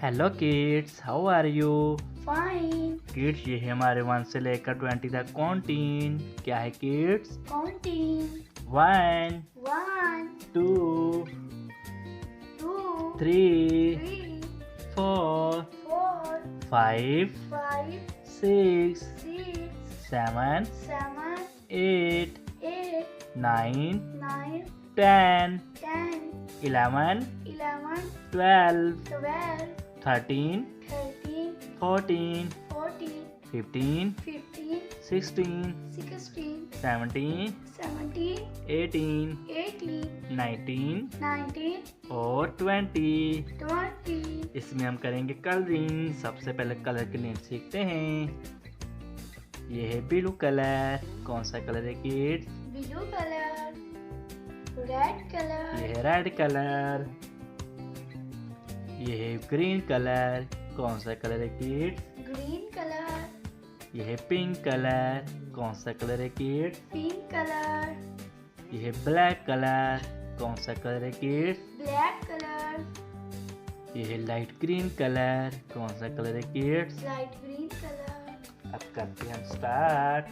Hello kids, how are you? Fine. Kids, ये है हमारे 1 से लेकर 20 तक काउंटिंग। क्या है kids? Counting. 1 One, 2 two, 3 three, 4 four, 5 five, 6 six, 7 seven, 8 eight, 9 nine, 10 10, 11 11, 12 12, 13 13, 14 14, 15 15, 16 16, 17 17, 18 18, 19 19, और 20। 20. इसमें हम करेंगे कलरिंग। सबसे पहले कलर के नेम सीखते हैं। ये है ब्लू कलर। कौन सा कलर है kids? Blue color, red color, ये है रेड कलर। ये है ग्रीन कलर। कौन सा कलर है किड्स? green color, ये है पिंक कलर। कौन सा कलर है किड्स? pink color, ये है ब्लैक कलर। कौन सा कलर है किड्स? black color, ये है लाइट ग्रीन कलर। कौन सा कलर है किड्स? light green color. अब करते हैं हम स्टार्ट।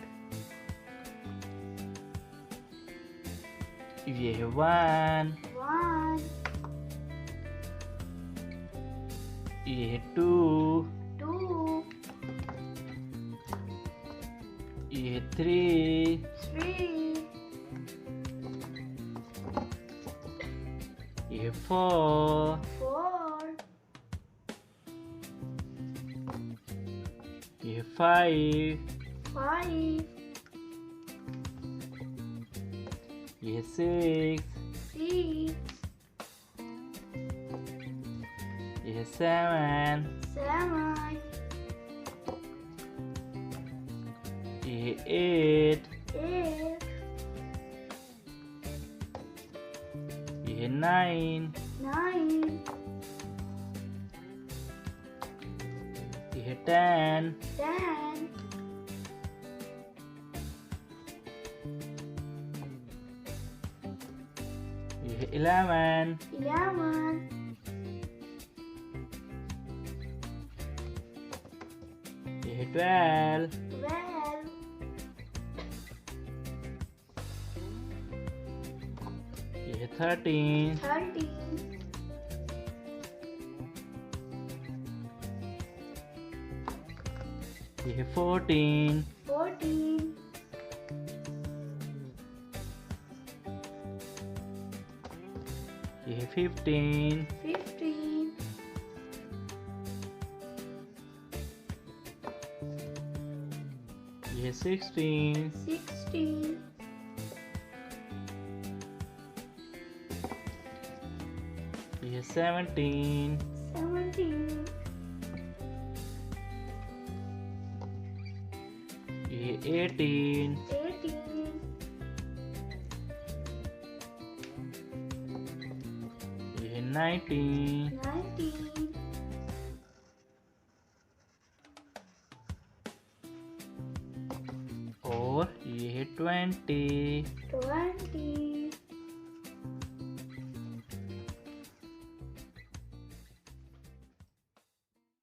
ये है 1, One, ये है 2, two, ये है 3, three, ये है 4, four, ये है 5, five, ये है 6, six, ये है 7, seven, ये है 8, eight, ये है 9, nine, ये है 10, 10, ये है 11, 11, ये है 12, 12, ये है 13, 13, ये है 14, 14, ये है 15, 15, ये है 16, 16, ये है 17, 17, ये है 18, 18, ये है 19, 19, और ये है 20। 20,